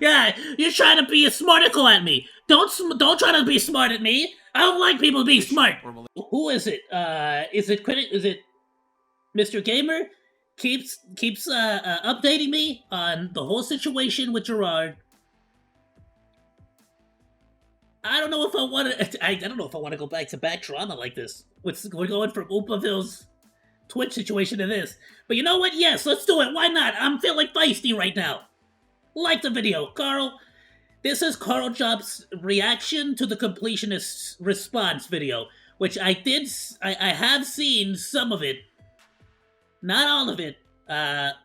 Yeah, you're trying to be a smarticle at me. Don't try to be smart at me. I don't like people being smart. Who is it? Is it critic? Is it Mr. Gamer? Keeps updating me on the whole situation with Jirard. I don't know if I want to. I don't know if I want to go back to back drama like this. We're going from Oopaville's Twitch situation to this. But you know what? Yes, let's do it. Why not? I'm feeling feisty right now. Like the video, Carl. This is Carl Job's reaction to the completionist's response video, which I have seen some of it. Not all of it. But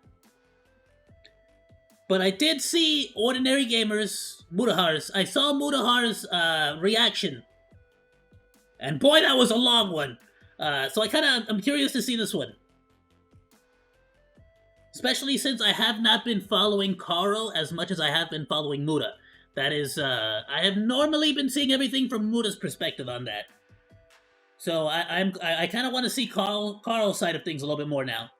I did see Ordinary Gamers, Mudahar's. I saw Mudahar's reaction. And boy, that was a long one. So I'm curious to see this one. Especially since I have not been following Carl as much as I have been following Muda. That is, I have normally been seeing everything from Muda's perspective on that. So I kind of want to see Carl's side of things a little bit more now.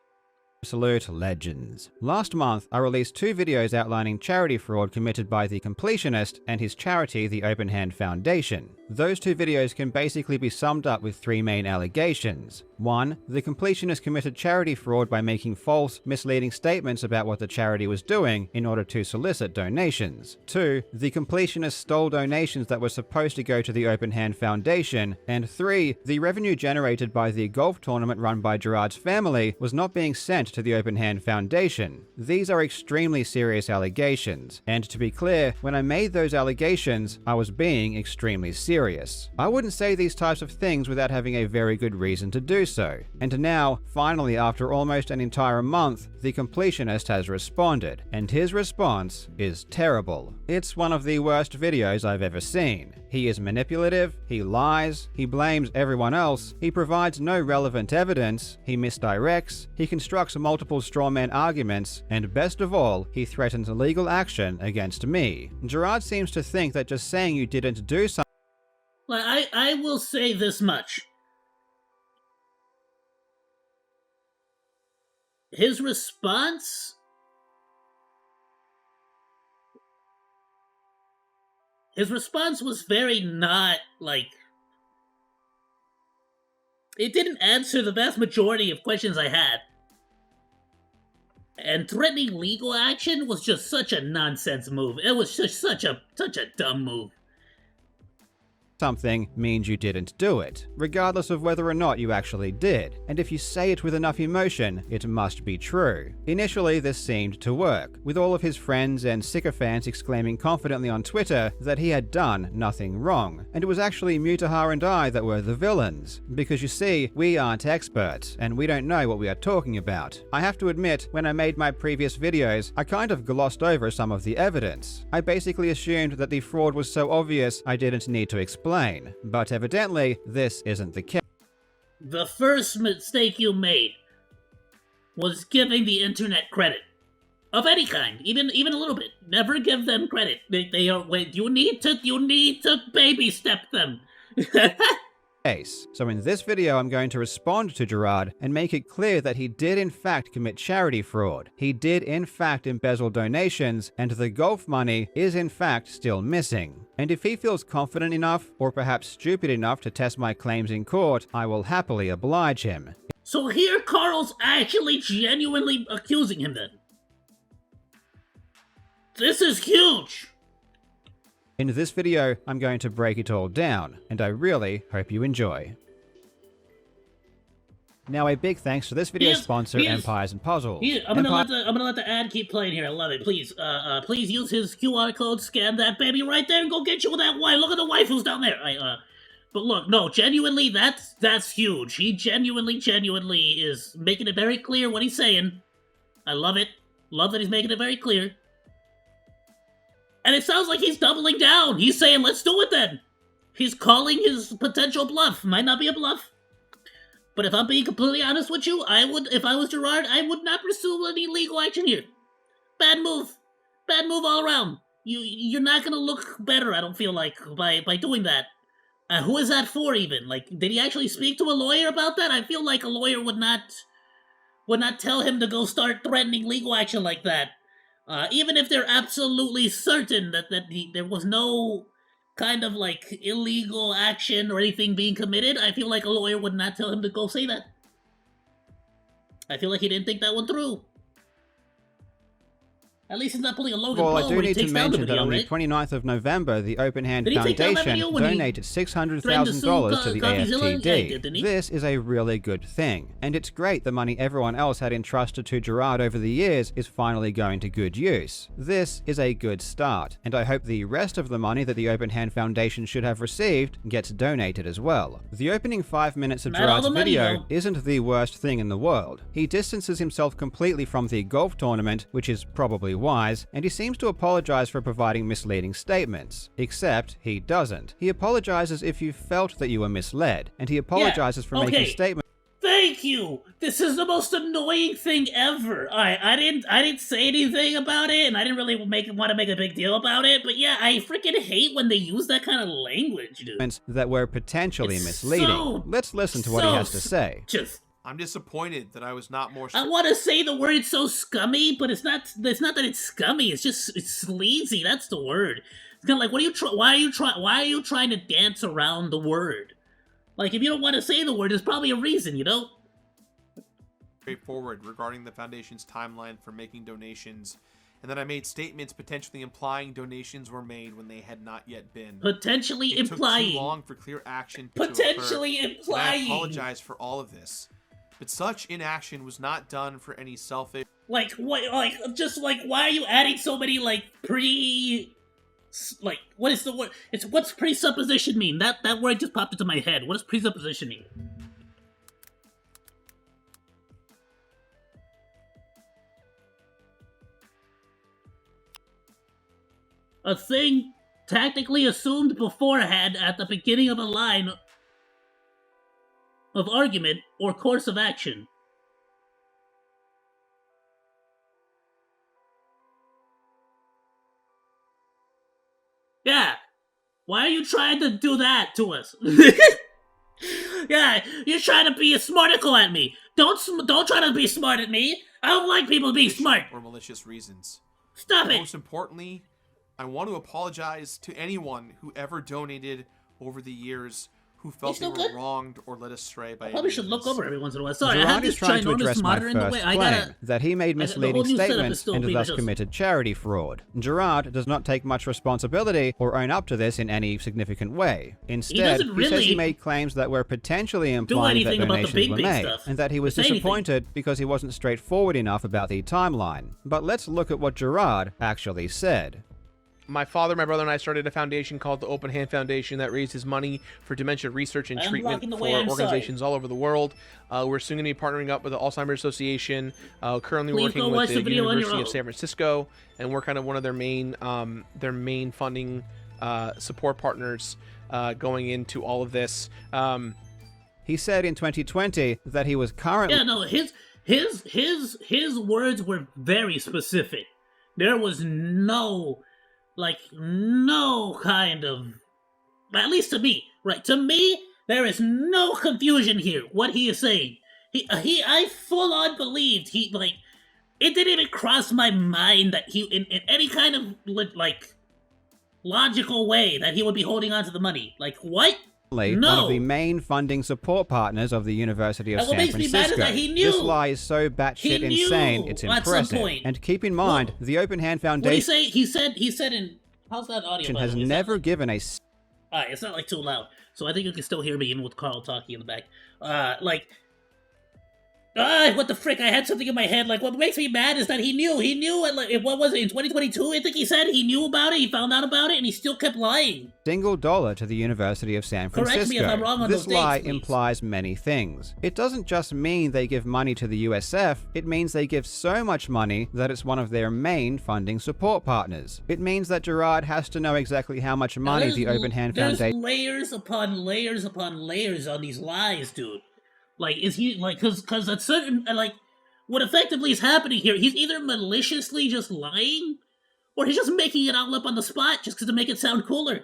Absolute legends. Last month, I released 2 videos outlining charity fraud committed by the completionist and his charity, the Open Hand Foundation. Those 2 videos can basically be summed up with 3 main allegations. 1. The completionist committed charity fraud by making false, misleading statements about what the charity was doing in order to solicit donations. 2. The completionist stole donations that were supposed to go to the Open Hand Foundation. And 3. The revenue generated by the golf tournament run by Jirards' family was not being sent to the Open Hand Foundation. These are extremely serious allegations, and to be clear, when I made those allegations, I was being extremely serious. I wouldn't say these types of things without having a very good reason to do so. And now, finally, after almost an entire month, the completionist has responded, and his response is terrible. It's one of the worst videos I've ever seen. He is manipulative, he lies, he blames everyone else, he provides no relevant evidence, he misdirects, he constructs multiple strawman arguments, and best of all, he threatens legal action against me. Jirards seems to think that just saying you didn't do something. I will say this much. His response was very not, like... It didn't answer the vast majority of questions I had. And threatening legal action was just such a nonsense move. It was just such a dumb move. Something means you didn't do it, regardless of whether or not you actually did, and if you say it with enough emotion, it must be true. Initially, this seemed to work, with all of his friends and sycophants exclaiming confidently on Twitter that he had done nothing wrong, and it was actually Mutahar and I that were the villains, because you see, we aren't experts, and we don't know what we are talking about. I have to admit, when I made my previous videos, I kind of glossed over some of the evidence. I basically assumed that the fraud was so obvious I didn't need to explain, but evidently, this isn't the case. The first mistake you made was giving the internet credit. Of any kind, even a little bit. Never give them credit. They are, wait, you need to baby step them. So in this video, I'm going to respond to Jirard and make it clear that he did in fact commit charity fraud. He did in fact embezzle donations, and the golf money is in fact still missing. And if he feels confident enough, or perhaps stupid enough to test my claims in court, I will happily oblige him. So here Carl's actually genuinely accusing him then. This is huge! In this video, I'm going to break it all down, and I really hope you enjoy. Now, a big thanks to this video's sponsor, Empires and Puzzles. I'm gonna let the ad keep playing here. I love it. Please, please use his QR code, scan that baby right there, and go get you that wife. Look at the wife who's down there. But look, no, genuinely, that's huge. He genuinely is making it very clear what he's saying. I love it. Love that he's making it very clear. And it sounds like he's doubling down. He's saying, let's do it then. He's calling his potential bluff. Might not be a bluff. But if I'm being completely honest with you, if I was Jirard, I would not pursue any legal action here. Bad move. Bad move all around. You're not gonna look better, I don't feel like, by doing that. Who is that for even? Like, did he actually speak to a lawyer about that? I feel like a lawyer would not tell him to go start threatening legal action like that. Even if they're absolutely certain that there was no kind of like illegal action or anything being committed, I feel like a lawyer would not tell him to go say that. I feel like he didn't think that one through. At least he's not pulling a Logan Paul Well, I do where he need to takes down the mention that video, on the right? 29th of November, the Open Hand Did he take down that Foundation video when he donated threatened to $600,000 sue to the Godzilla? Yeah, AFTD. didn't he? This is a really good thing, and it's great the money everyone else had entrusted to Jirard over the years is finally going to good use. This is a good start, and I hope the rest of the money that the Open Hand Foundation should have received gets donated as well. The opening 5 minutes of Not all Jirard's the money, video though. isn't the worst thing in the world. He distances himself completely from the golf tournament, which is probably wise, and he seems to apologize for providing misleading statements. Except he doesn't. He apologizes if you felt that you were misled, and he apologizes for making statements. Thank you. This is the most annoying thing ever. I didn't say anything about it, and I didn't really want to make a big deal about it. But yeah, I freaking hate when they use that kind of language, dude. That were potentially misleading. Let's listen to what he has to say. I'm disappointed that I was not more. I want to say the word so scummy, but it's not. It's not that it's scummy. It's just it's sleazy. That's the word. It's kind of like, what are you why are you trying to dance around the word? Like, if you don't want to say the word, there's probably a reason, you know. Straightforward regarding the foundation's timeline for making donations, and that I made statements potentially implying donations were made when they had not yet been. Potentially implying. It took too long for clear action Potentially to occur, implying. and I apologize for all of this. But such inaction was not done for any selfish... Like, what, like, just, like, why are you adding so many, like, what is the word? What's presupposition mean? That word just popped into my head. What does presupposition mean? A thing tactically assumed beforehand at the beginning of a line of argument or course of action. Yeah. Why are you trying to do that to us? Yeah, you're trying to be a smarticle at me. Don't try to be smart at me. I don't like people being smart. Or malicious reasons. Stop it. Most importantly, I want to apologize to anyone who ever donated over the years who felt they were wronged or led astray by. I probably should look over every once in a while. Sorry, I Jirard have this is trying to address ginormous my monitor in the way. first I claim, gotta. that he made misleading statements and thus just committed charity fraud. Jirard does not take much responsibility or own up to this in any significant way. Instead, he says he made claims that were potentially implying that donations were made, and that he was disappointed because he wasn't straightforward enough about the timeline. But let's look at what Jirard actually said. My father, my brother, and I started a foundation called the Open Hand Foundation that raises money for dementia research and treatment for organizations all over the world. We're soon going to be partnering up with the Alzheimer's Association, currently working with the University of San Francisco, and we're kind of one of their main funding support partners going into all of this. He said in 2020 that he was currently... Yeah, no, his words were very specific. There was no kind of, at least to me, right? To me, there is no confusion here. What he is saying, I full on believed it didn't even cross my mind that he, in any kind of logical way, that he would be holding on to the money. Like, what? One of the main funding support partners of the University of San Francisco. This lie is so batshit insane, it's impressive. And keep in mind, the Open Hand Foundation... What did he say? He said in... How's that audio? ...has never given a... Alright, it's not too loud, so I think you can still hear me even with Carl talking in the back. What the frick? I had something in my head. What makes me mad is that he knew. What was it, in 2022? I think he said he knew about it, he found out about it, and he still kept lying. $1 to the University of San Francisco. Correct me if I'm wrong on this those lie dates, implies many things. It doesn't just mean they give money to the USF, it means they give so much money that it's one of their main funding support partners. It means that Jirard has to know exactly how much money the Open Hand Foundation... There's layers upon layers upon layers on these lies, dude. Is he, because at certain, what effectively is happening here, he's either maliciously just lying, or he's just making it all up on the spot just to make it sound cooler.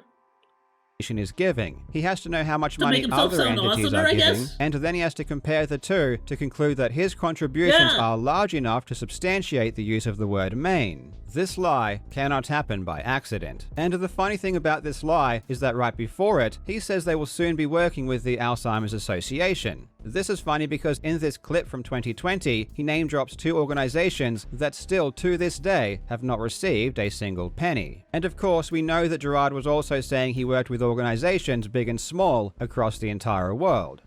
is giving. He has to know how much To make money himself other sound entities awesomer, are I giving, guess? and then he has to compare the two to conclude that his contributions Yeah. are large enough to substantiate the use of the word main. This lie cannot happen by accident. And the funny thing about this lie is that right before it, he says they will soon be working with the Alzheimer's Association. This is funny because in this clip from 2020, he name drops two organizations that still to this day have not received a single penny. And of course, we know that Jirard was also saying he worked with organizations big and small across the entire world.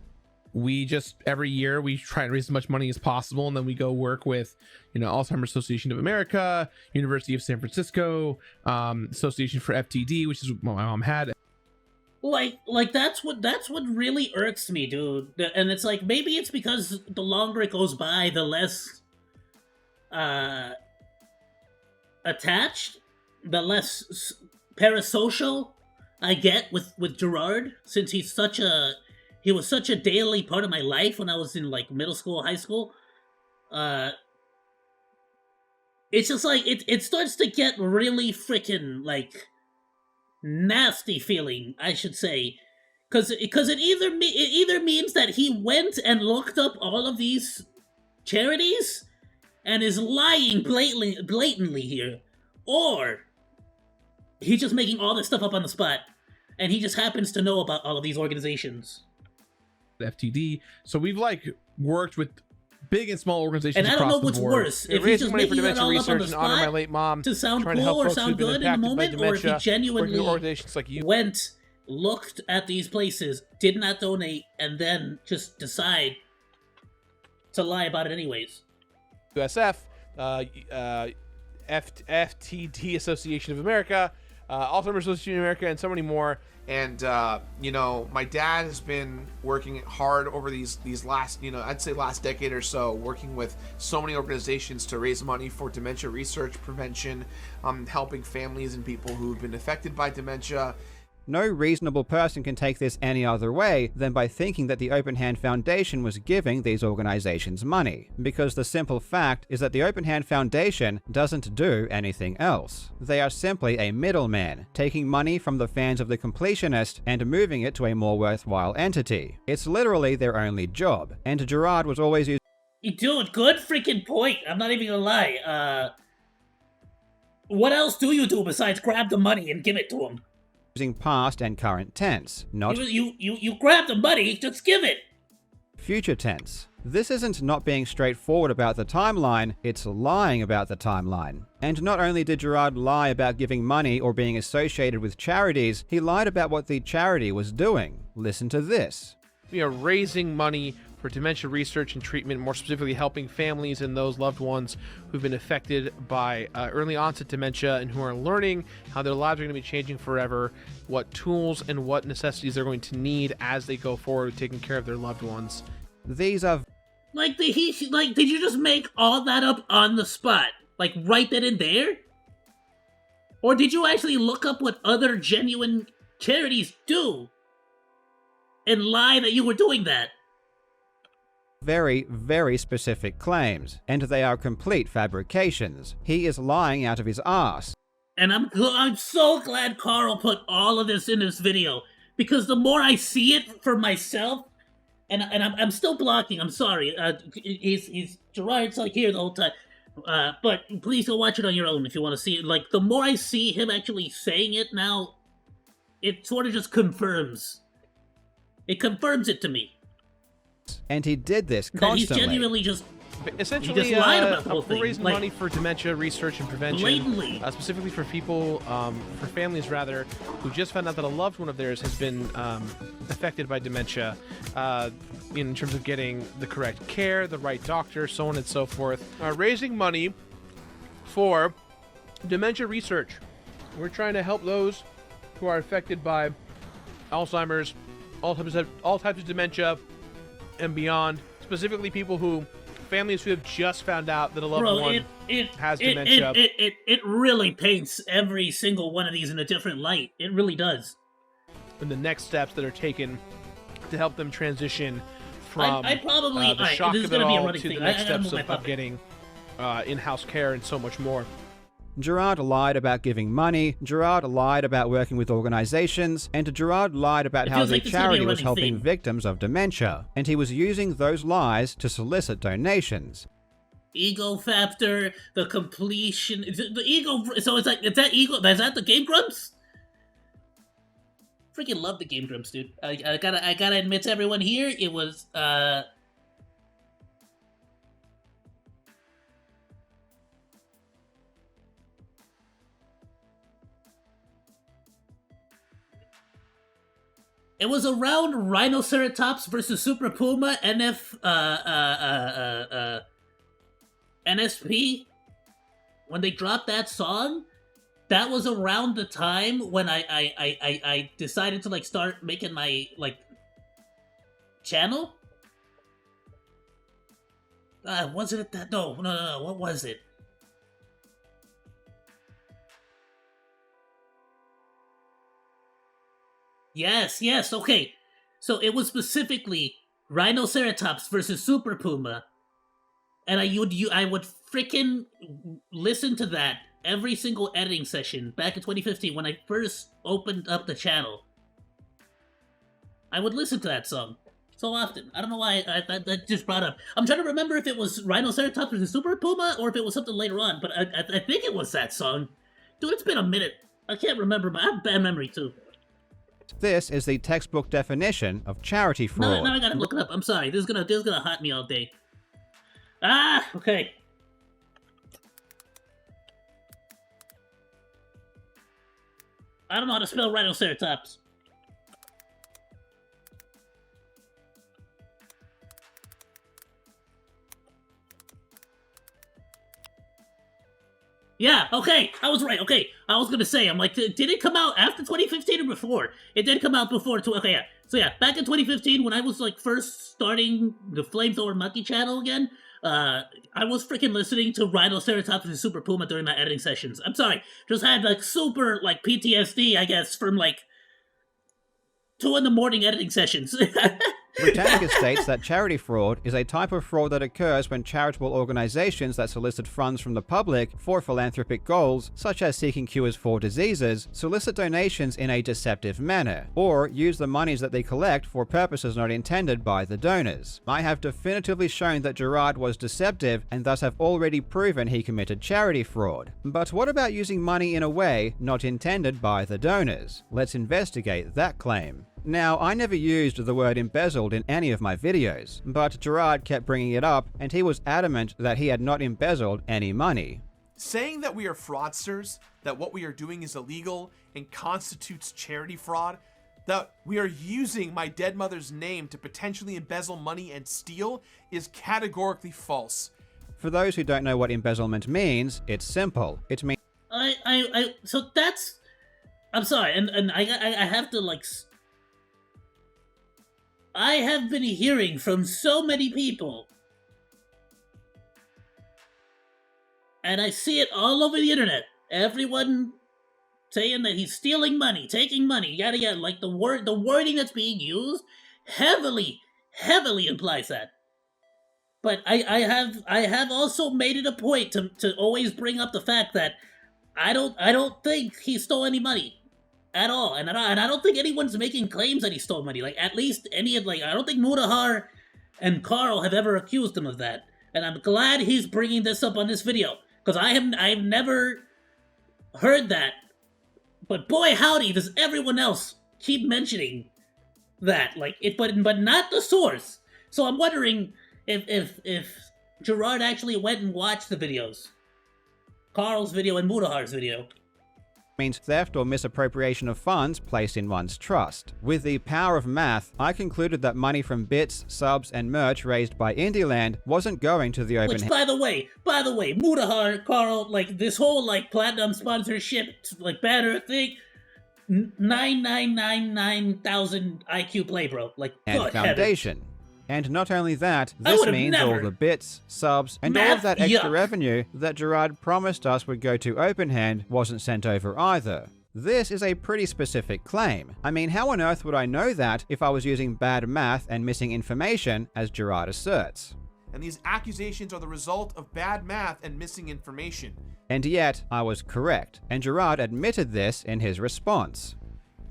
We just, every year, we try and raise as much money as possible, and then we go work with, Alzheimer's Association of America, University of San Francisco, Association for FTD, which is what my mom had. Like that's what really irks me, dude. And it's like, maybe it's because the longer it goes by, the less attached, the less parasocial I get with Jirard, since he was such a daily part of my life when I was in like middle school, high school. It's just like it starts to get really freaking like nasty feeling, I should say, because it either means that he went and looked up all of these charities and is lying blatantly here, or he's just making all this stuff up on the spot, and he just happens to know about all of these organizations. FTD. So we've worked with big and small organizations. And I don't know what's worse, if he's just making it all up on the spot honor my late mom, to sound trying to cool help or folks sound who've been good in the impacted by moment, or if he dementia, genuinely working with organizations like you. went, looked at these places, did not donate, and then just decide to lie about it anyways. USF, FTD Association of America, Alzheimer's Association of America, and so many more. And my dad has been working hard over these last, I'd say last decade or so, working with so many organizations to raise money for dementia research, prevention, helping families and people who've been affected by dementia. No reasonable person can take this any other way than by thinking that the Open Hand Foundation was giving these organizations money, because the simple fact is that the Open Hand Foundation doesn't do anything else. They are simply a middleman, taking money from the fans of the completionist and moving it to a more worthwhile entity. It's literally their only job, and Jirard was always using— Dude, good freaking point. I'm not even gonna lie. What else do you do besides grab the money and give it to him? using past and current tense, not you grab the money, just give it. Future tense. This isn't not being straightforward about the timeline, it's lying about the timeline. And not only did Jirard lie about giving money or being associated with charities, he lied about what the charity was doing. Listen to this. We are raising money for dementia research and treatment, more specifically helping families and those loved ones who've been affected by early onset dementia and who are learning how their lives are going to be changing forever, what tools and what necessities they're going to need as they go forward with taking care of their loved ones. These are— did you just make all that up on the spot? Like, right then and there? Or did you actually look up what other genuine charities do and lie that you were doing that? very, very specific claims, and they are complete fabrications. He is lying out of his ass. And I'm so glad Carl put all of this in this video, because the more I see it for myself, and I'm still blocking, I'm sorry, he's Jirard's like here the whole time, but please go watch it on your own if you want to see it. Like, the more I see him actually saying it now, it sort of just confirms it to me. And he did this That constantly. he's genuinely just essentially he just lied about the whole we're thing. raising Like, money for dementia research and prevention, blatantly. Specifically for people, for families rather, who just found out that a loved one of theirs has been affected by dementia, in terms of getting the correct care, the right doctor, so on and so forth. Raising money for dementia research. We're trying to help those who are affected by Alzheimer's, all types of dementia, and beyond. Specifically, families who have just found out that a loved one has dementia. It really paints every single one of these in a different light. It really does. And the next steps that are taken to help them transition from the shock this is of it gonna be a all running to thing. the next I gotta steps move my of puppet. getting in-house care and so much more. Jirard lied about giving money, Jirard lied about working with organizations, and Jirard lied about how the charity was helping victims of dementia, and he was using those lies to solicit donations. Ego factor, the completion, the ego, so it's like, is that ego, is that the Game Grumps? Freaking love the Game Grumps, dude. I gotta admit to everyone here, it was, it was around Rhinoceratops versus Super Puma, NSP, when they dropped that song. That was around the time when I decided to like start making my like channel. Wasn't it that? No. What was it? Yes. Okay. So it was specifically Rhinoceratops versus Super Puma, and I would freaking listen to that every single editing session back in 2015 when I first opened up the channel. I would listen to that song so often. I don't know why that just brought up. I'm trying to remember if it was Rhinoceratops versus Super Puma or if it was something later on, but I think it was that song. Dude, it's been a minute. I can't remember, but I have bad memory too. This is the textbook definition of charity fraud. No, I gotta look it up. I'm sorry. This is gonna haunt me all day. Okay. I don't know how to spell Rhinoceratops. Yeah, okay, I was right, okay. I was gonna say, I'm like, did it come out after 2015 or before? It did come out before, okay, yeah. So yeah, back in 2015, when I was like first starting the flamethrowermonkey channel again, I was freaking listening to Rhinoceratops and Super Puma during my editing sessions. I'm sorry, just had like super like PTSD, I guess, from like 2 in the morning editing sessions. Britannica states that charity fraud is a type of fraud that occurs when charitable organizations that solicit funds from the public for philanthropic goals, such as seeking cures for diseases, solicit donations in a deceptive manner, or use the monies that they collect for purposes not intended by the donors. I have definitively shown that Jirard was deceptive and thus have already proven he committed charity fraud. But what about using money in a way not intended by the donors? Let's investigate that claim. Now, I never used the word embezzled in any of my videos, but Jirard kept bringing it up, and he was adamant that he had not embezzled any money. Saying that we are fraudsters, that what we are doing is illegal and constitutes charity fraud, that we are using my dead mother's name to potentially embezzle money and steal is categorically false. For those who don't know what embezzlement means, it's simple. It means... So that's... I'm sorry, and I have to, like... I have been hearing from so many people, and I see it all over the internet. Everyone saying that he's stealing money, taking money, yada yada. Like the wording that's being used heavily implies that. But I have also made it a point to always bring up the fact that I don't think he stole any money. At all, and I don't think anyone's making claims that he stole money. Like, at least any of, like, I don't think Mutahar and Carl have ever accused him of that. And I'm glad he's bringing this up on this video, because I've never heard that. But boy howdy, does everyone else keep mentioning that, like, but not the source. So I'm wondering if Jirard actually went and watched the videos, Carl's video and Mutahar's video. Means theft or misappropriation of funds placed in one's trust. With the power of math, I concluded that money from bits, subs, and merch raised by Indieland wasn't going to the open... Which, by the way, Mutahar, Carl, like, this whole, like, platinum sponsorship, like, banner thing, 9,999,000 IQ play, bro. Like, and foundation. Heaven. And not only that, this means all the bits, subs, and all of that extra revenue that Jirard promised us would go to Openhand wasn't sent over either. This is a pretty specific claim. I mean, how on earth would I know that if I was using bad math and missing information, as Jirard asserts? and these accusations are the result of bad math and missing information. And yet, I was correct, and Jirard admitted this in his response.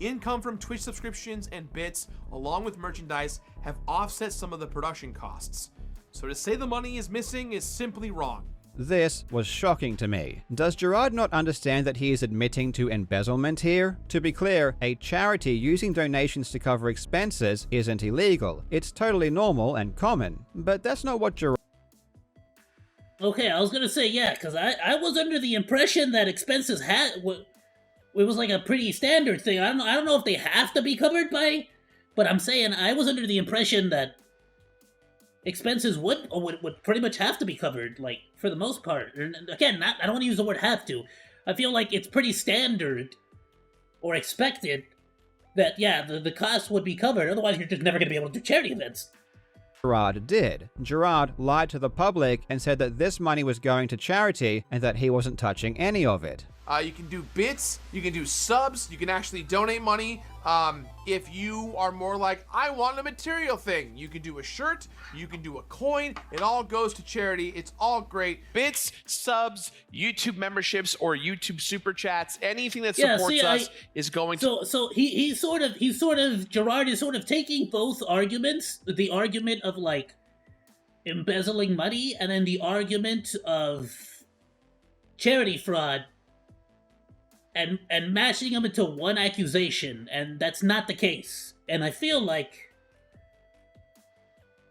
Income from Twitch subscriptions and bits, along with merchandise, have offset some of the production costs. So to say the money is missing is simply wrong. This was shocking to me. Does Jirard not understand that he is admitting to embezzlement here? To be clear, a charity using donations to cover expenses isn't illegal. It's totally normal and common. But that's not what Jirard... Okay, I was gonna say, yeah, because I was under the impression that expenses it was like a pretty standard thing. I don't know if they have to be covered by, but I'm saying I was under the impression that expenses would pretty much have to be covered, like, for the most part. And again, I don't want to use the word have to. I feel like it's pretty standard or expected that, yeah, the cost would be covered. Otherwise, you're just never going to be able to do charity events. Jirard did. Jirard lied to the public and said that this money was going to charity and that he wasn't touching any of it. You can do bits, you can do subs, you can actually donate money. If you are more like, I want a material thing, you can do a shirt, you can do a coin, it all goes to charity, it's all great. Bits, subs, YouTube memberships, or YouTube super chats, anything that supports us is going to... So Jirard is sort of taking both arguments, the argument of, like, embezzling money, and then the argument of charity fraud, and mashing them into one accusation, and that's not the case. And I feel like,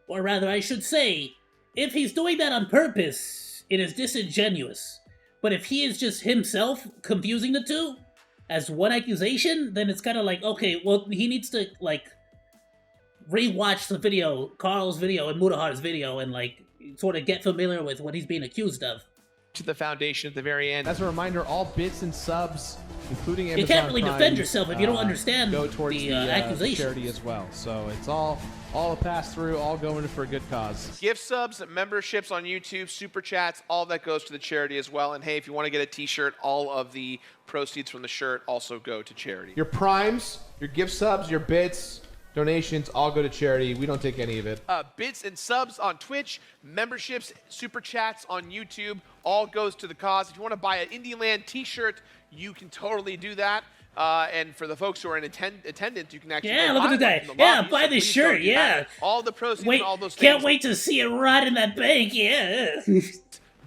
or rather I should say, if he's doing that on purpose, it is disingenuous. But if he is just himself confusing the two as one accusation, then it's kind of like, okay, well, he needs to, like, rewatch the video, Carl's video and Mudahar's video, and, like, sort of get familiar with what he's being accused of. To the foundation at the very end. As a reminder, all bits and subs, including Amazon you can't really Prime, defend yourself if you don't understand go towards the accusation charity as well. So it's all a pass through, all going for a good cause. Gift subs, memberships on YouTube, super chats, all that goes to the charity as well. And hey, if you want to get a t-shirt, all of the proceeds from the shirt also go to charity. Your primes, your gift subs, your bits, donations all go to charity. We don't take any of it. Bits and subs on Twitch, memberships, super chats on YouTube, all goes to the cause. If you want to buy an Indieland t-shirt, you can totally do that. And for the folks who are in attendance, you can actually look at that. Yeah, buy this shirt. Yeah, all the proceeds and all those things. Can't wait to see it rot in that bank. Yeah,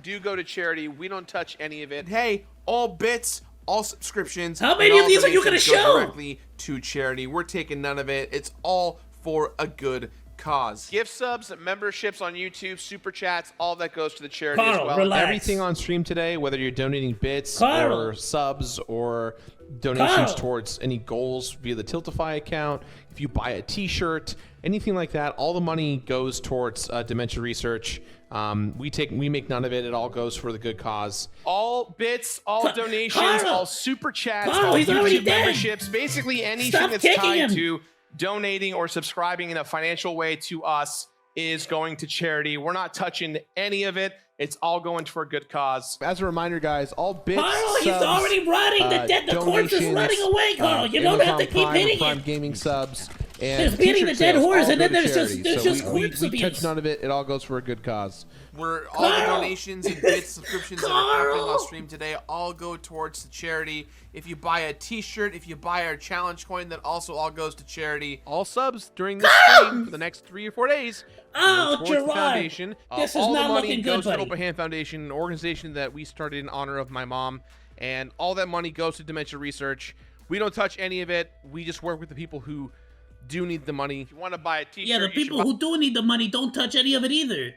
do go to charity. We don't touch any of it. Hey, all bits, all subscriptions. How many of these are you going to show? Directly to charity. We're taking none of it. It's all for a good cause. Gift subs, memberships on YouTube, super chats, all that goes to the charity as well. Relax. Everything on stream today, whether you're donating bits or subs or donations towards any goals via the Tiltify account, if you buy a t-shirt, anything like that, all the money goes towards dementia research. We make none of it. It all goes for the good cause. All bits, all donations, all super chats, all he's already YouTube dead. memberships, basically anything that's tied to donating or subscribing in a financial way to us is going to charity. We're not touching any of it. It's all going for a good cause. As a reminder, guys, all bits, Carl, he's subs, already rotting. The corpse is running away, Carl. You don't have to keep hitting Prime it. Gaming subs. And there's beating the dead horse, and then there's just corpse we abuse. touch none of it. It all goes for a good cause. Where all the donations and bits, subscriptions that are happening on stream today all go towards the charity. If you buy a t-shirt, if you buy our challenge coin, that also all goes to charity. All subs during this stream for the next 3 or 4 days. Oh, Jirard. The foundation. This is all not the money looking goes good, to buddy. Open Hand Foundation, an organization that we started in honor of my mom. And all that money goes to dementia research. We don't touch any of it. We just work with the people who do need the money. If you want to buy a t-shirt, yeah, the people who do need the money don't touch any of it either.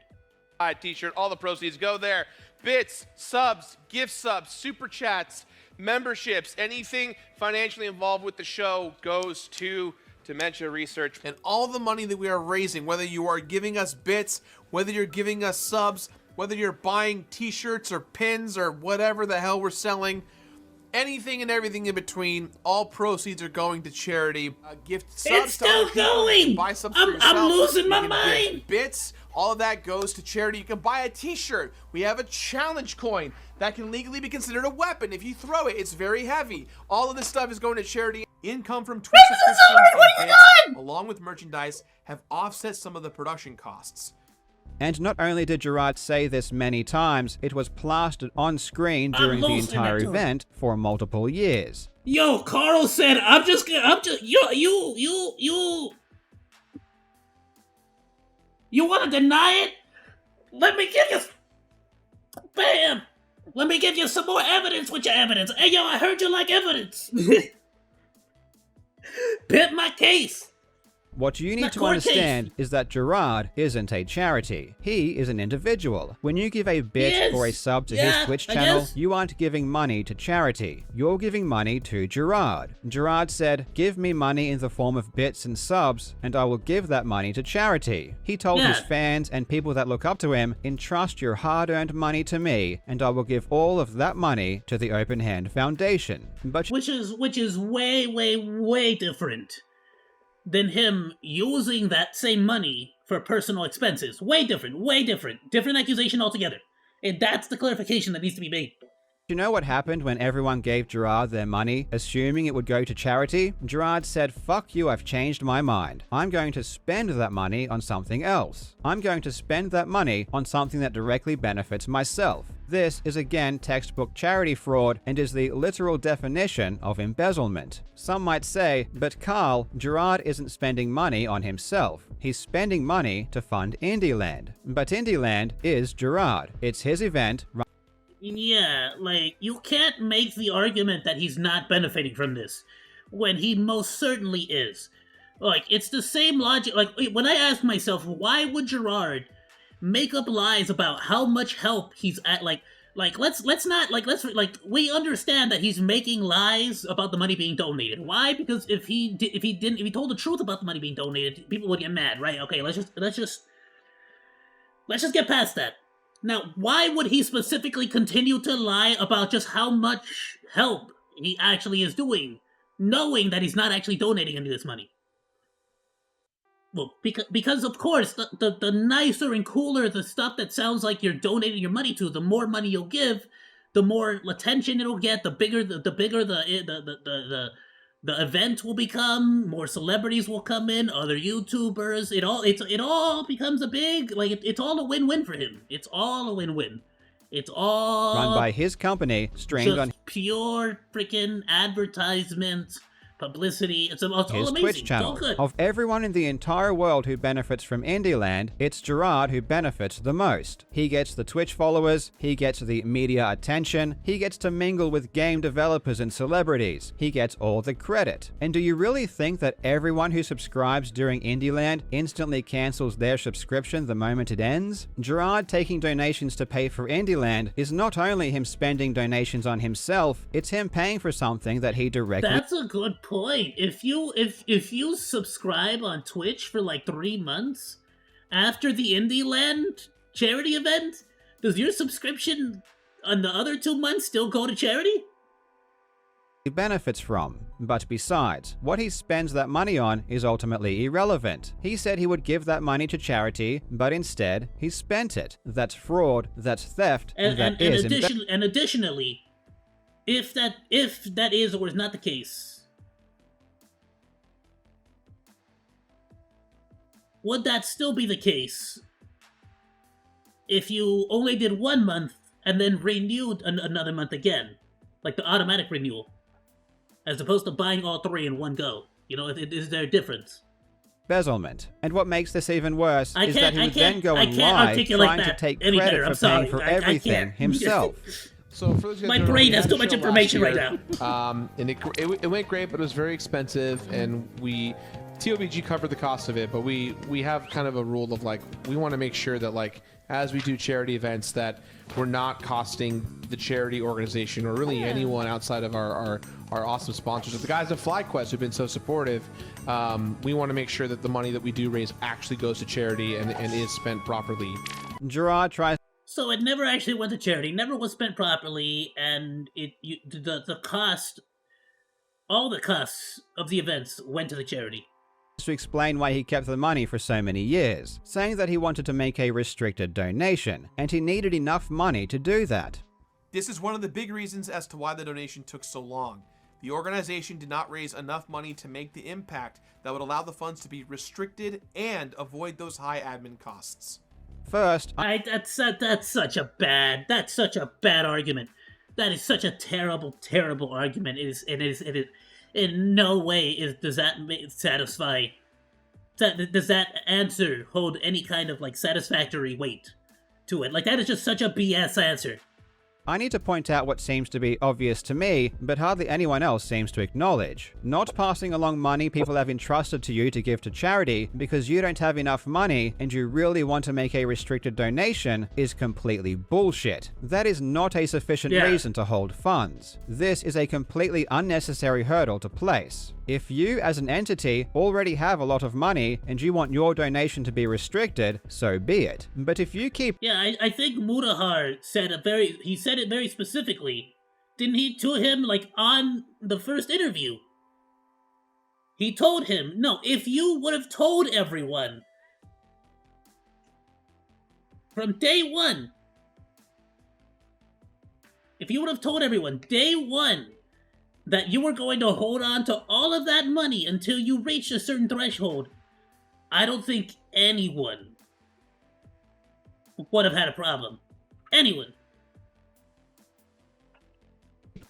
Buy a t-shirt. All the proceeds go there. Bits, subs, gift subs, super chats, memberships, anything financially involved with the show goes to dementia research. And all the money that we are raising, whether you are giving us bits, whether you're giving us subs, whether you're buying t-shirts or pins or whatever the hell we're selling, anything and everything in between, all proceeds are going to charity. Gift subs. It's still going. Buy subs for yourself. I'm losing my You can mind. give bits. All of that goes to charity. You can buy a t-shirt. We have a challenge coin that can legally be considered a weapon. If you throw it, it's very heavy. All of this stuff is going to charity. Income from Twitch subscriptions and bits, along with merchandise, have offset some of the production costs. And not only did Jirards say this many times, it was plastered on screen during the entire event for multiple years. Yo, Carl said, you want to deny it? Let me give you, bam! Let me give you some more evidence with your evidence. Hey, yo, I heard you like evidence. Pimp my case. What you need to understand is that Jirard isn't a charity. He is an individual. When you give a bit or a sub to his Twitch channel, you aren't giving money to charity. You're giving money to Jirard. Jirard said, "Give me money in the form of bits and subs, and I will give that money to charity." He told his fans and people that look up to him, "Entrust your hard-earned money to me, and I will give all of that money to the Open Hand Foundation." But which is way different than him using that same money for personal expenses. Way different. Different accusation altogether. And that's the clarification that needs to be made. you know what happened when everyone gave Jirard their money, assuming it would go to charity? Jirard said, "Fuck you, I've changed my mind. I'm going to spend that money on something else. I'm going to spend that money on something that directly benefits myself." This is again textbook charity fraud and is the literal definition of embezzlement. Some might say, but Carl, Jirard isn't spending money on himself. He's spending money to fund Indieland. But Indieland is Jirard. It's his event. Yeah, like, you can't make the argument that he's not benefiting from this, when he most certainly is. Like, it's the same logic. Like, when I ask myself, why would Jirard make up lies about how much help he's at, we understand that he's making lies about the money being donated. Why? Because if he told the truth about the money being donated, people would get mad, right? Okay, let's just get past that. Now, why would he specifically continue to lie about just how much help he actually is doing, knowing that he's not actually donating any of this money? Well, because of course, the nicer and cooler the stuff that sounds like you're donating your money to, the more money you'll give, the more attention it'll get, the bigger the event will become, more celebrities will come in, other YouTubers, it all becomes a big, it's all a win-win for him. It's all a win-win. It's all run by his company, streamed on pure freaking advertisement, publicity. It's all his amazing. Twitch channel. It's all good. Of everyone in the entire world who benefits from Indieland, it's Jirard who benefits the most. He gets the Twitch followers, he gets the media attention, he gets to mingle with game developers and celebrities, he gets all the credit. And do you really think that everyone who subscribes during Indieland instantly cancels their subscription the moment it ends? Jirard taking donations to pay for Indieland is not only him spending donations on himself, it's him paying for something that he directly— That's a good point. If you subscribe on Twitch for like 3 months after the Indieland charity event, does your subscription on the other 2 months still go to charity? benefits from. But besides, what he spends that money on is ultimately irrelevant. He said he would give that money to charity, but instead he spent it. That's fraud, that's theft, and additionally, if that is or is not the case, would that still be the case if you only did 1 month and then renewed another month again? Like the automatic renewal, as opposed to buying all 3 in one go. You know, is there a difference? Embezzlement. And what makes this even worse is that he would then go and lie trying to take credit for paying for everything himself. So for those guys my brain has too much information right now. And it went great, but it was very expensive, and TOBG covered the cost of it, but we have kind of a rule of we want to make sure that as we do charity events that we're not costing the charity organization or really anyone outside of our awesome sponsors. The guys at FlyQuest who've been so supportive, we want to make sure that the money that we do raise actually goes to charity and is spent properly. Jirard tries. So it never actually went to charity, never was spent properly, and the cost, all the costs of the events went to the charity. To explain why he kept the money for so many years, saying that he wanted to make a restricted donation, and he needed enough money to do that. This is one of the big reasons as to why the donation took so long. The organization did not raise enough money to make the impact that would allow the funds to be restricted and avoid those high admin costs. First, that's such a bad argument. That is such a terrible argument. It is in no way does that satisfy. Does that answer hold any kind of like satisfactory weight to it? Like, that is just such a BS answer. I need to point out what seems to be obvious to me, but hardly anyone else seems to acknowledge. Not passing along money people have entrusted to you to give to charity because you don't have enough money and you really want to make a restricted donation is completely bullshit. That is not a sufficient reason to hold funds. This is a completely unnecessary hurdle to place. If you, as an entity, already have a lot of money and you want your donation to be restricted, so be it. But if you keep... Yeah, I think Mutahar said it very specifically. Didn't he to him, like, on the first interview? He told him, no, if you would have told everyone from day one, if you would have told everyone day one that you were going to hold on to all of that money until you reached a certain threshold, I don't think anyone would have had a problem. Anyone.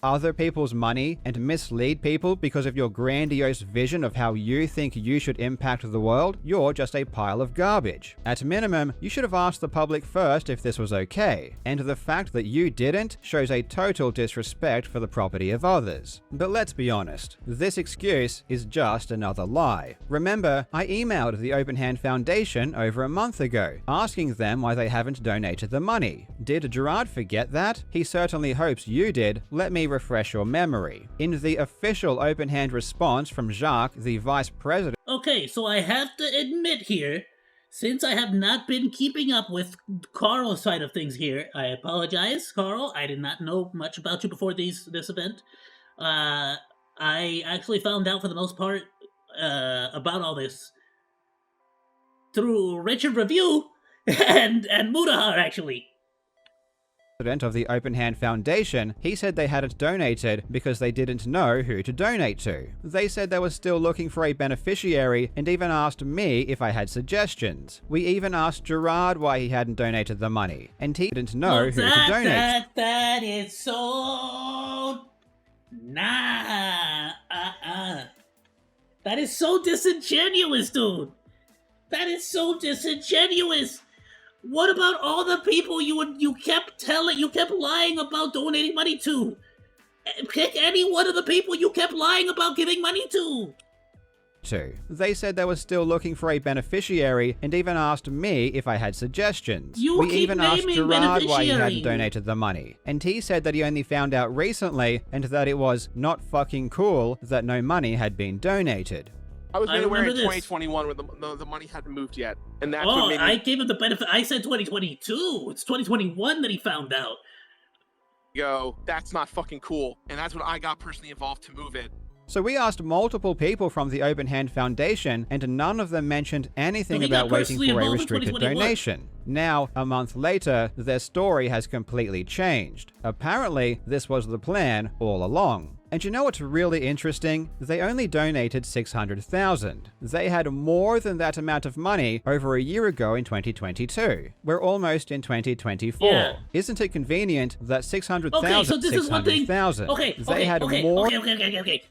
Other people's money and mislead people because of your grandiose vision of how you think you should impact the world, you're just a pile of garbage. At minimum, you should have asked the public first if this was okay, and the fact that you didn't shows a total disrespect for the property of others. But let's be honest, this excuse is just another lie. Remember, I emailed the Open Hand Foundation over a month ago, asking them why they haven't donated the money. Did Jirard forget that? He certainly hopes you did. Let me refresh your memory. In the official Open Hand response from Jacques, the vice president... Okay, so I have to admit here, since I have not been keeping up with Carl's side of things here, I apologize, Carl. I did not know much about you before this event. I actually found out for the most part about all this through Richard Review and Mutahar, actually. Of the Open Hand Foundation, he said they hadn't donated because they didn't know who to donate to. They said they were still looking for a beneficiary and even asked me if I had suggestions. We even asked Jirard why he hadn't donated the money, and he didn't know who to donate. That is so... Nah. That is so disingenuous, dude. That is so disingenuous. What about all the people you kept lying about donating money to? Pick any one of the people you kept lying about giving money to. They said they were still looking for a beneficiary and even asked me if I had suggestions. We even asked Jirard why he hadn't donated the money, and he said that he only found out recently and that it was not fucking cool that no money had been donated. I was made aware in 2021 when the money hadn't moved yet, and that's what made me... I gave him the benefit. I said 2022. It's 2021 that he found out. Yo, that's not fucking cool, and that's when I got personally involved to move it. So we asked multiple people from the Open Hand Foundation, and none of them mentioned anything about waiting for a restricted donation. Now, a month later, their story has completely changed. Apparently, this was the plan all along. And you know what's really interesting? They only donated $600,000. They had more than that amount of money over a year ago in 2022. We're almost in 2024. Yeah. Isn't it convenient that $600,000? Okay, so this is one thing. Okay.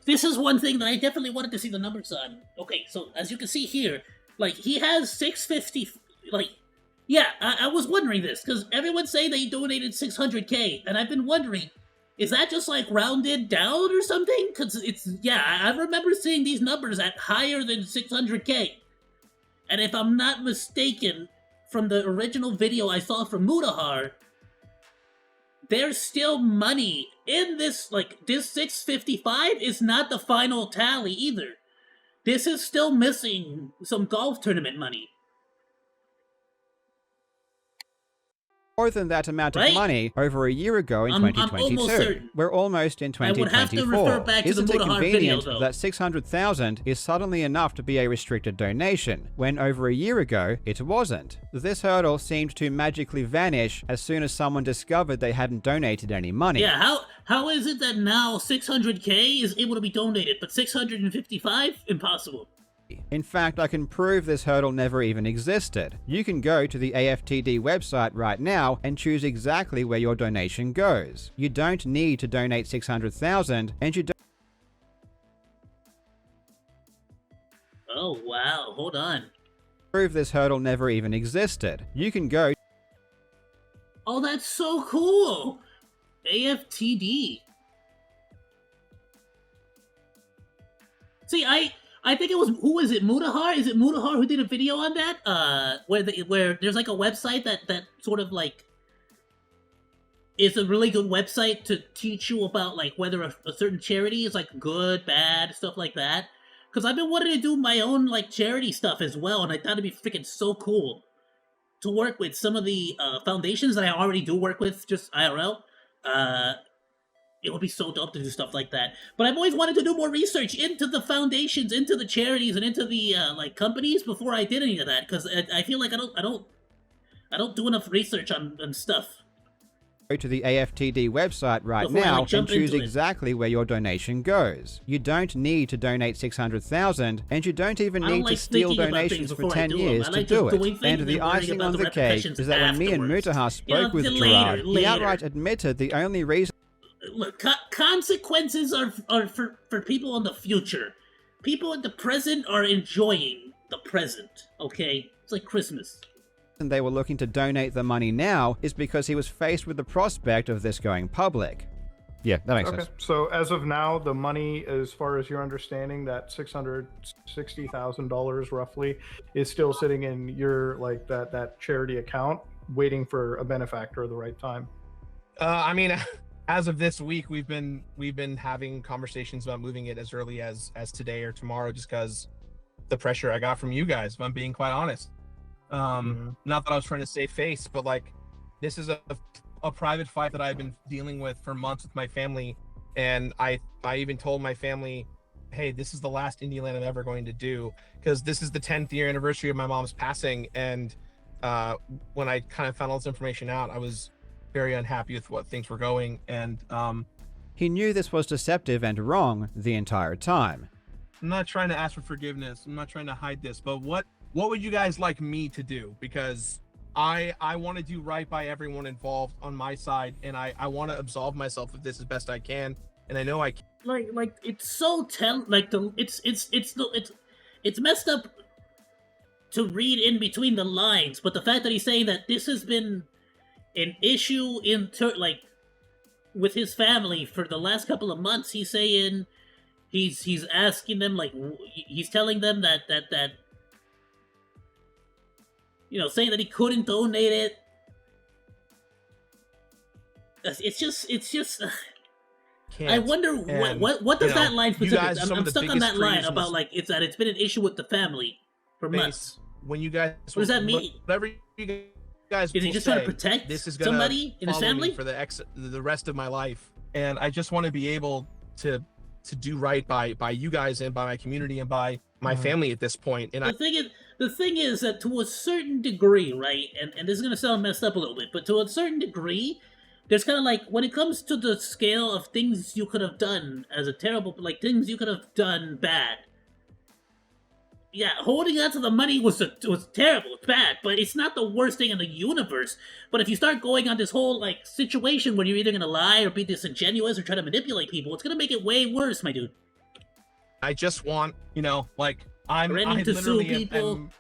This is one thing that I definitely wanted to see the numbers on. Okay, so as you can see here, like, he has 650. Like, yeah, I was wondering this because everyone's saying they donated 600K, and I've been wondering. Is that just, like, rounded down or something? Because it's, yeah, I remember seeing these numbers at higher than 600K. And if I'm not mistaken, from the original video I saw from Mutahar, there's still money in this, like, this 655 is not the final tally either. This is still missing some golf tournament money. More than that amount of money over a year ago in 2022. We're almost in 2024. I would have to refer back to the Isn't it Mutahar convenient video, though? that 600,000 is suddenly enough to be a restricted donation, when over a year ago it wasn't? This hurdle seemed to magically vanish as soon as someone discovered they hadn't donated any money. Yeah, how is it that now 600K is able to be donated, but 655? Impossible. In fact, I can prove this hurdle never even existed. You can go to the AFTD website right now and choose exactly where your donation goes. You don't need to donate 600,000 and you don't Oh, wow. Hold on. prove this hurdle never even existed. You can go. Oh, that's so cool. AFTD. See, I think it was, who is it, Mutahar? Is it Mutahar who did a video on that? Where there's like a website that sort of like is a really good website to teach you about like whether a certain charity is like good, bad, stuff like that. Because I've been wanting to do my own like charity stuff as well, and I thought it'd be freaking so cool to work with some of the foundations that I already do work with, just IRL. It would be so dope to do stuff like that. But I've always wanted to do more research into the foundations, into the charities, and into the like companies before I did any of that. Because I feel like I don't do enough research on stuff. Go to the AFTD website right Before I, now like, jump and choose into it. exactly where your donation goes. You don't need to donate 600,000 and you don't even I don't need to like steal thinking about donations things for before I 10 do 'em. years I to like do just doing it. things And and the then worrying icing about on the the cake repercussions is that when me and afterwards. Mutahar spoke with later, Jirard, he later. outright admitted the only reason Look, consequences are for people in the future. People in the present are enjoying the present, okay? It's like Christmas. they were looking to donate the money now is because he was faced with the prospect of this going public. Yeah, that makes sense. So as of now, the money, as far as your understanding, that $660,000 roughly, is still sitting in your like that charity account, waiting for a benefactor at the right time. I mean, as of this week, we've been having conversations about moving it as early as today or tomorrow, just because the pressure I got from you guys, if I'm being quite honest. Not that I was trying to save face, but like, this is a private fight that I've been dealing with for months with my family, and I even told my family, hey, this is the last Indie Land I'm ever going to do, because this is the 10th year anniversary of my mom's passing, and when I kind of found all this information out, I was very unhappy with what things were going, and He knew this was deceptive and wrong the entire time. I'm not trying to ask for forgiveness, I'm not trying to hide this, but what would you guys like me to do? Because I want to do right by everyone involved on my side, and I want to absolve myself of this as best I can, and I know I can. Like it's so it's messed up to read in between the lines, but the fact that he's saying that this has been an issue with his family for the last couple of months, he's saying he's asking them, like, he's telling them that you know, saying that he couldn't donate it. It's just. I wonder what does that line specifically. I'm stuck on that line about like it's been an issue with the family for months. When you guys, what does that mean? Whatever you guys, is he just trying to protect somebody in his family for the rest of my life? And I just want to be able to do right by you guys and by my community and by my family at this point. And the thing is that to a certain degree, right, and this is going to sound messed up a little bit, but to a certain degree, there's kind of like, when it comes to the scale of things you could have done as a terrible, like things you could have done bad. Yeah, holding on to the money was terrible, it's bad, but it's not the worst thing in the universe. But if you start going on this whole like situation where you're either going to lie or be disingenuous or try to manipulate people, it's going to make it way worse, my dude. I just want, you know, like, I literally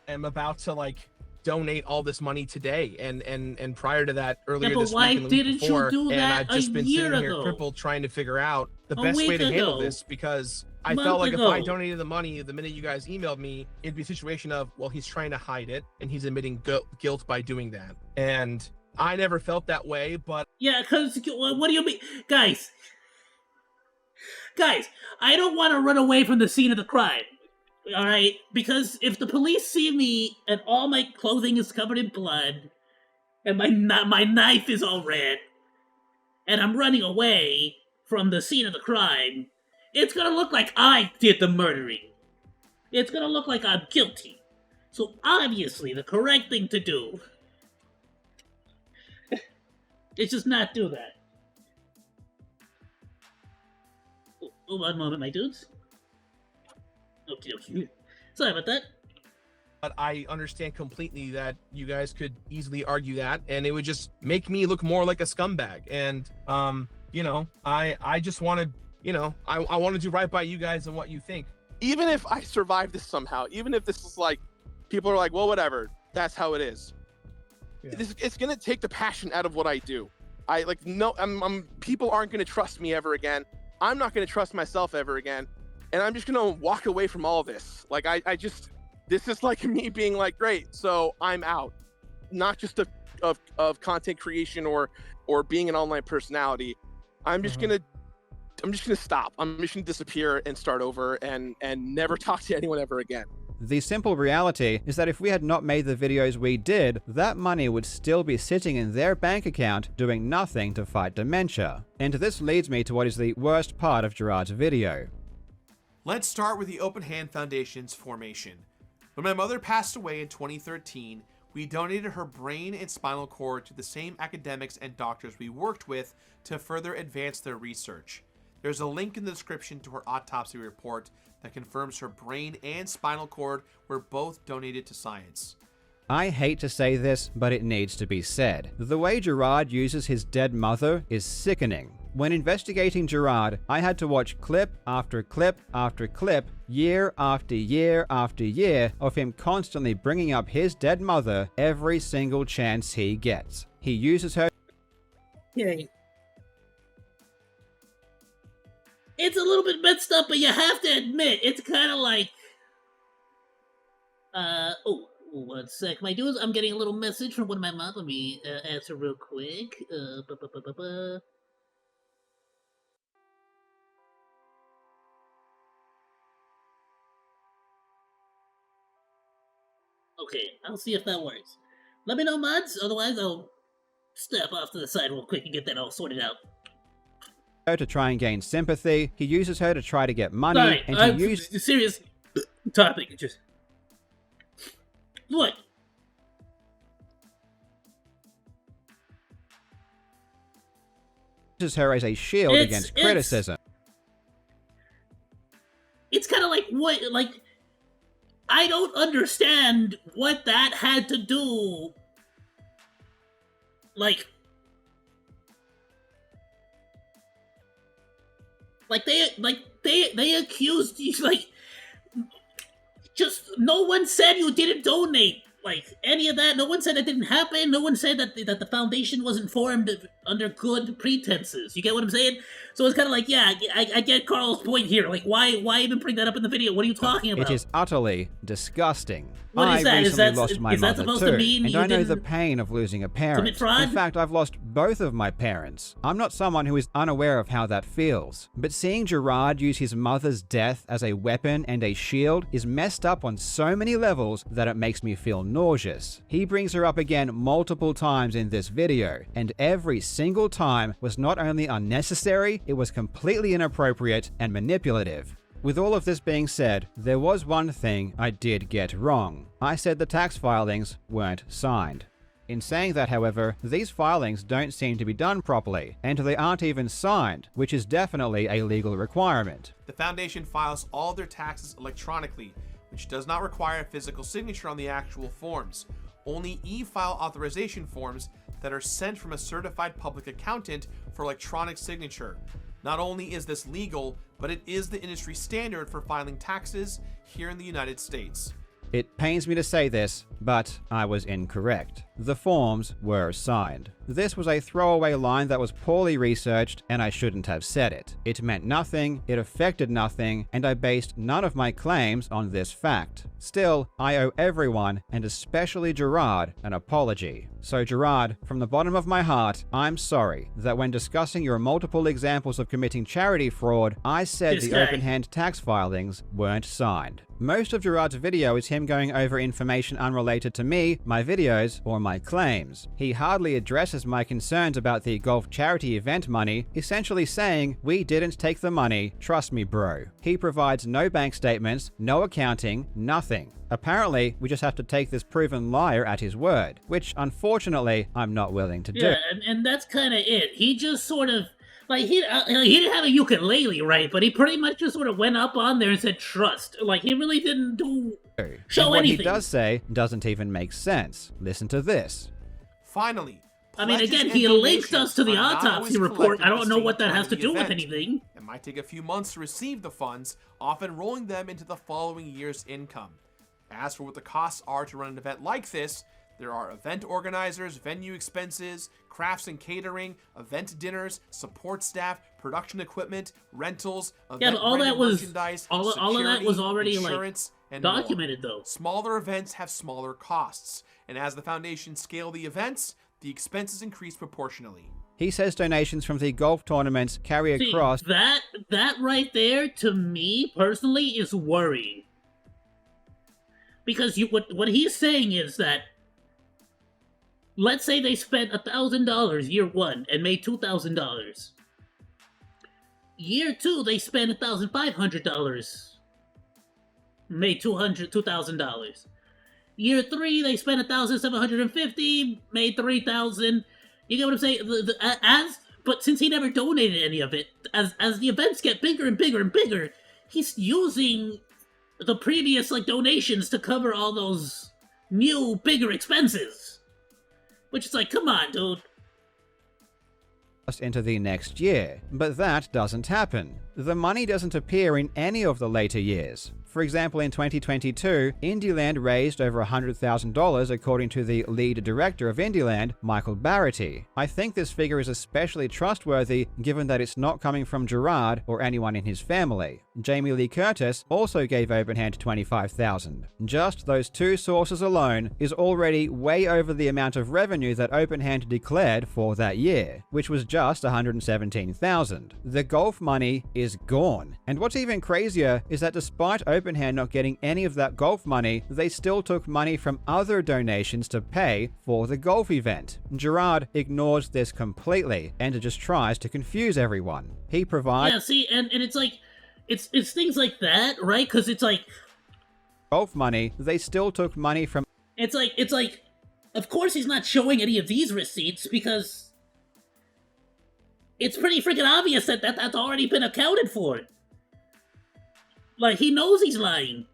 am about to like donate all this money today, and prior to that, earlier this week and the week before, and I've just been sitting here crippled trying to figure out the best way to handle this, because I felt like if I donated the money the minute you guys emailed me, it'd be a situation of, well, he's trying to hide it and he's admitting guilt by doing that, and I never felt that way. But yeah, because what do you mean, guys, I don't want to run away from the scene of the crime. All right, because if the police see me and all my clothing is covered in blood, and my knife is all red, and I'm running away from the scene of the crime, it's gonna look like I did the murdering. It's gonna look like I'm guilty. So obviously, the correct thing to do is just not do that. Oh, one moment, my dudes. Okay. Sorry about that. But I understand completely that you guys could easily argue that, and it would just make me look more like a scumbag. And you know, I just wanted, you know, I want to do right by you guys and what you think. Even if I survive this somehow, even if this is like, people are like, well, whatever, that's how it is. Yeah. It's gonna take the passion out of what I do. People aren't gonna trust me ever again. I'm not gonna trust myself ever again, and I'm just gonna walk away from all this. Like this is like me being like, great, so I'm out, not just of content creation or being an online personality. I'm just gonna stop. I'm just gonna disappear and start over and never talk to anyone ever again. The simple reality is that if we had not made the videos we did, that money would still be sitting in their bank account doing nothing to fight dementia. And this leads me to what is the worst part of Jirards' video. Let's start with the Open Hand Foundation's formation. When my mother passed away in 2013, we donated her brain and spinal cord to the same academics and doctors we worked with to further advance their research. There's a link in the description to her autopsy report that confirms her brain and spinal cord were both donated to science. I hate to say this, but it needs to be said. The way Jirard uses his dead mother is sickening. When investigating Jirard, I had to watch clip after clip after clip, year after year after year, of him constantly bringing up his dead mother every single chance he gets. He uses her... Yeah. It's a little bit messed up, but you have to admit, it's kind of like... one sec. My dudes, I'm getting a little message from one of my moms. Let me answer real quick. Okay, I'll see if that works. Let me know, mods. Otherwise, I'll step off to the side real quick and get that all sorted out. To try and gain sympathy, he uses her to try to get money, Sorry, and he uses... serious topic. Just what? Uses her as a shield against criticism. It's kind of like what, like, I don't understand what that had to do. Like they accused you, like, just no one said you didn't donate, like, any of that. No one said that didn't happen. No one said that the foundation wasn't formed under good pretenses. You get what I'm saying? So it's kind of like, yeah, I get Carl's point here. Like, why even bring that up in the video? What are you talking about? It is utterly disgusting. What is that? I recently lost my is that mother supposed too, to mean and you I know the didn't pain of losing a parent. commit fraud? In fact, I've lost both of my parents. I'm not someone who is unaware of how that feels, but seeing Jirard use his mother's death as a weapon and a shield is messed up on so many levels that it makes me feel nauseous. He brings her up again multiple times in this video, and every single time was not only unnecessary, it was completely inappropriate and manipulative. With all of this being said, there was one thing I did get wrong. I said the tax filings weren't signed. In saying that, however, these filings don't seem to be done properly, and they aren't even signed, which is definitely a legal requirement. The foundation files all their taxes electronically, which does not require a physical signature on the actual forms. Only e-file authorization forms that are sent from a certified public accountant for electronic signature. Not only is this legal, but it is the industry standard for filing taxes here in the United States. It pains me to say this, but I was incorrect. The forms were signed. This was a throwaway line that was poorly researched, and I shouldn't have said it. It meant nothing, it affected nothing, and I based none of my claims on this fact. Still, I owe everyone, and especially Jirard, an apology. So Jirard, from the bottom of my heart, I'm sorry that when discussing your multiple examples of committing charity fraud, I said the open-hand tax filings weren't signed. Most of Jirard's video is him going over information unrelated to me, my videos, or my claims. He hardly addresses my concerns about the golf charity event money, essentially saying, we didn't take the money, trust me bro. He provides no bank statements, no accounting, nothing. Apparently, we just have to take this proven liar at his word, which unfortunately, I'm not willing to do. Yeah, and that's kind of it. He just sort of Like, he didn't have a ukulele, right? But he pretty much just sort of went up on there and said trust. Like, he really didn't show and what anything. he does say doesn't even make sense. Listen to this. Finally, I mean, pledges again, and he linked donations us to the are not autopsy always report. collected I at don't the know same what that time has of to the do with event. anything. It might take a few months to receive the funds, often rolling them into the following year's income. As for what the costs are to run an event like this, there are event organizers, venue expenses, crafts and catering, event dinners, support staff, production equipment, rentals, Yeah, but all that was merchandise, all of that was already insurance, like and documented more. though. Smaller events have smaller costs, and as the foundation scale the events, the expenses increase proportionally. He says donations from the golf tournaments carry across. That right there, to me personally, is worrying. Because what he's saying is that, let's say they spent $1,000 year one and made $2,000. Year two, they spent $1,500, made $2,000. Year three, they spent $1,750, made $3,000. You get what I'm saying? But since he never donated any of it, as the events get bigger and bigger and bigger, he's using the previous donations to cover all those new bigger expenses. Which is like, come on, dude. Into the next year, but that doesn't happen. The money doesn't appear in any of the later years. For example, in 2022, Indieland raised over $100,000 according to the lead director of Indieland, Michael Barrity. I think this figure is especially trustworthy given that it's not coming from Jirard or anyone in his family. Jamie Lee Curtis also gave Openhand $25,000. Just those two sources alone is already way over the amount of revenue that Openhand declared for that year, which was just $117,000. The golf money is gone. And what's even crazier is that despite Openhand not getting any of that golf money, they still took money from other donations to pay for the golf event. Jirard ignores this completely and just tries to confuse everyone. He provides... Yeah, see, and it's like, it's things like that, right? Because it's like... golf money, they still took money from... It's like, of course he's not showing any of these receipts because it's pretty freaking obvious that that's already been accounted for. Like, he knows he's lying.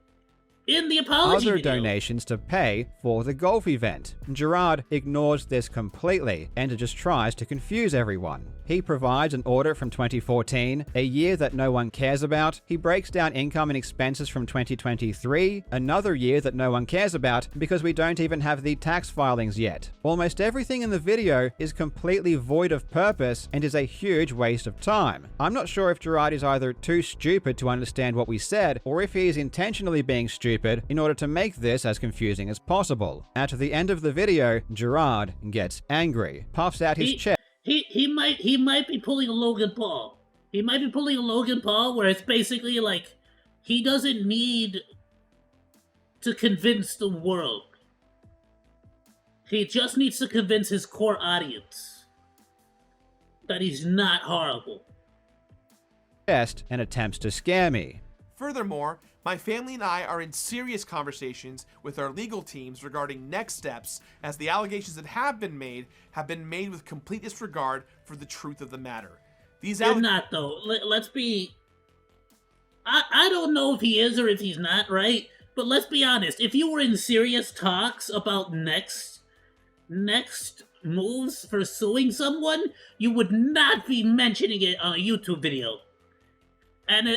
In the apology other video. Donations to pay for the golf event. Jirard ignores this completely and just tries to confuse everyone. He provides an audit from 2014, a year that no one cares about. He breaks down income and expenses from 2023, another year that no one cares about because we don't even have the tax filings yet. Almost everything in the video is completely void of purpose and is a huge waste of time. I'm not sure if Jirard is either too stupid to understand what we said or if he is intentionally being stupid in order to make this as confusing as possible. At the end of the video, Jirard gets angry, puffs out his chest. He might be pulling a Logan Paul. He might be pulling a Logan Paul where it's basically like he doesn't need to convince the world. He just needs to convince his core audience that he's not horrible. And attempts to scare me. Furthermore, my family and I are in serious conversations with our legal teams regarding next steps, as the allegations that have been made with complete disregard for the truth of the matter. They're not, though. Let's be... I don't know if he is or if he's not, right? But let's be honest. If you were in serious talks about next moves for suing someone, you would not be mentioning it on a YouTube video. And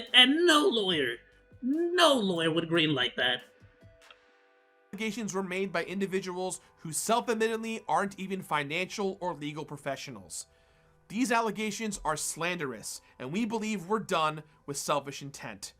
no lawyer would greenlight that. Allegations were made by individuals who self-admittedly aren't even financial or legal professionals. These allegations are slanderous, and we believe we're done with selfish intent.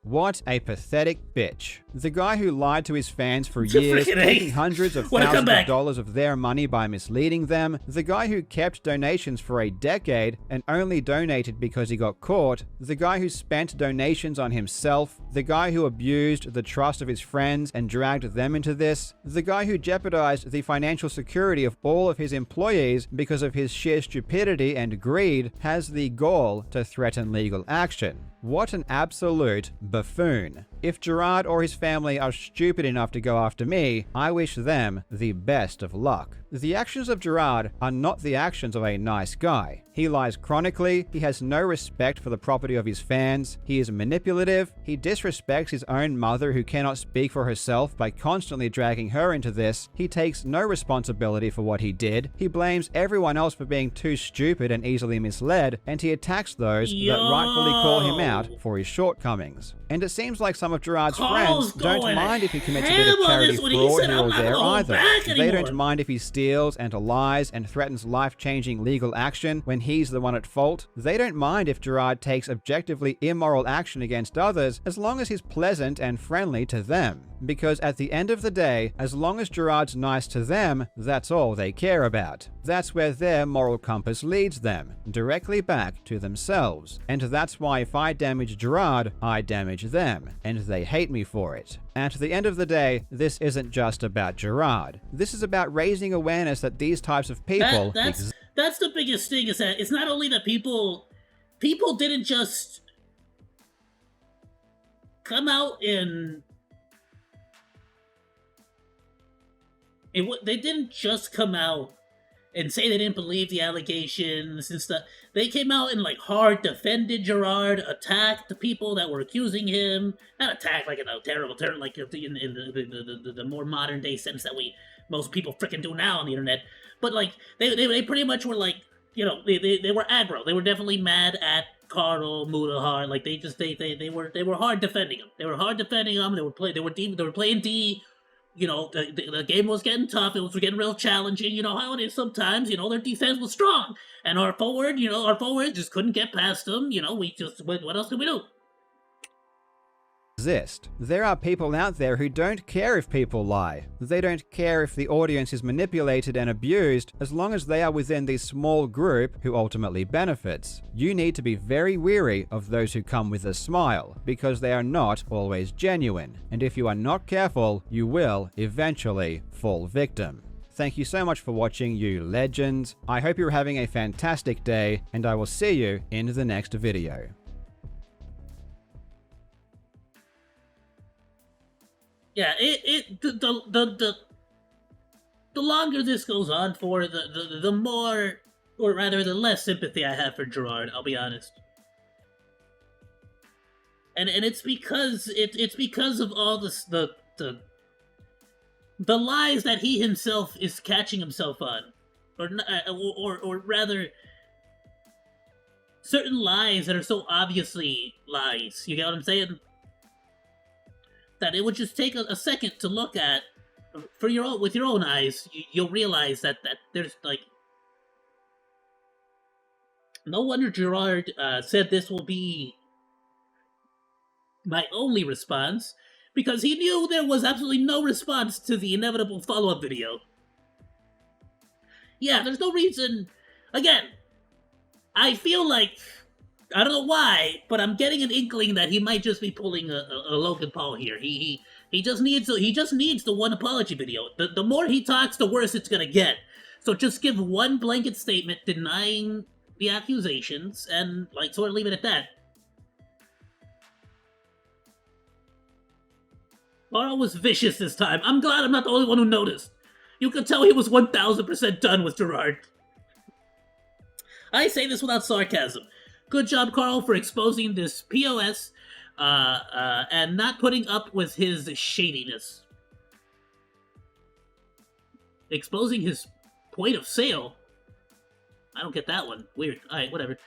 What a pathetic bitch. The guy who lied to his fans for years, taking hundreds of thousands of dollars of their money by misleading them. The guy who kept donations for a decade and only donated because he got caught. The guy who spent donations on himself. The guy who abused the trust of his friends and dragged them into this. The guy who jeopardized the financial security of all of his employees because of his sheer stupidity and greed has the gall to threaten legal action. What an absolute buffoon. If Jirard or his family are stupid enough to go after me, I wish them the best of luck. The actions of Jirard are not the actions of a nice guy. He lies chronically, he has no respect for the property of his fans, he is manipulative, he disrespects his own mother who cannot speak for herself by constantly dragging her into this, he takes no responsibility for what he did, he blames everyone else for being too stupid and easily misled, and he attacks those that rightfully call him out for his shortcomings. And it seems like some of Jirard's friends don't mind if he commits a bit of charity fraud here or there either. They don't mind if he steals and lies and threatens life-changing legal action when he's the one at fault. They don't mind if Jirard takes objectively immoral action against others as long as he's pleasant and friendly to them. Because at the end of the day, as long as Jirard's nice to them, that's all they care about. That's where their moral compass leads them, directly back to themselves. And that's why if I damage Jirard, I damage them, and they hate me for it. At the end of the day, this isn't just about Jirard. This is about raising awareness that these types of people that's the biggest thing, is that it's not only that people didn't just come out and they didn't just come out and say they didn't believe the allegations and stuff. They came out and like hard defended Jirard, attacked the people that were accusing him. Not attacked like in a terrible term, like in the more modern day sense that most people freaking do now on the internet. But like they pretty much were like, you know, they were aggro. They were definitely mad at Carl Mudahar. Like they were hard defending him. They were hard defending him. They were playing D. You know, the game was getting tough. It was getting real challenging. You know how it is sometimes. You know, their defense was strong. And our forward just couldn't get past them. You know, what else could we do? Exist. There are people out there who don't care if people lie. They don't care if the audience is manipulated and abused, as long as they are within the small group who ultimately benefits. You need to be very wary of those who come with a smile, because they are not always genuine. And if you are not careful, you will eventually fall victim. Thank you so much for watching, you legends. I hope you're having a fantastic day, and I will see you in the next video. Yeah, the longer this goes on for, the more, or rather the less sympathy I have for Jirard, I'll be honest. And it's because of all the lies that he himself is catching himself on, or rather certain lies that are so obviously lies. You get what I'm saying? That it would just take a second to look at with your own eyes. You'll realize that there's like no wonder Jirard said this will be my only response, because he knew there was absolutely no response to the inevitable follow-up video. Yeah, there's no reason. Again, I feel like, I don't know why, but I'm getting an inkling that he might just be pulling a Logan Paul here. He just needs the one apology video. The more he talks, the worse it's gonna get. So just give one blanket statement denying the accusations and like sort of leave it at that. Carl was vicious this time. I'm glad I'm not the only one who noticed. You could tell he was 1000% done with Jirard. I say this without sarcasm. Good job, Carl, for exposing this POS and not putting up with his shadiness. Exposing his point of sale? I don't get that one. Weird. Alright, whatever.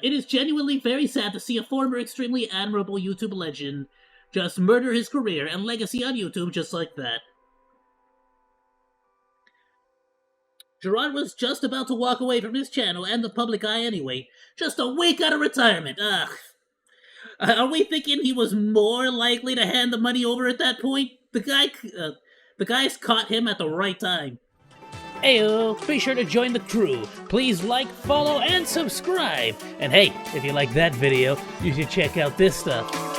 It is genuinely very sad to see a former extremely admirable YouTube legend just murder his career and legacy on YouTube just like that. Jirard was just about to walk away from his channel and the public eye anyway, just a week out of retirement. Ugh. Are we thinking he was more likely to hand the money over at that point? The guys caught him at the right time. Ayoo, be sure to join the crew. Please like, follow, and subscribe. And hey, if you like that video, you should check out this stuff.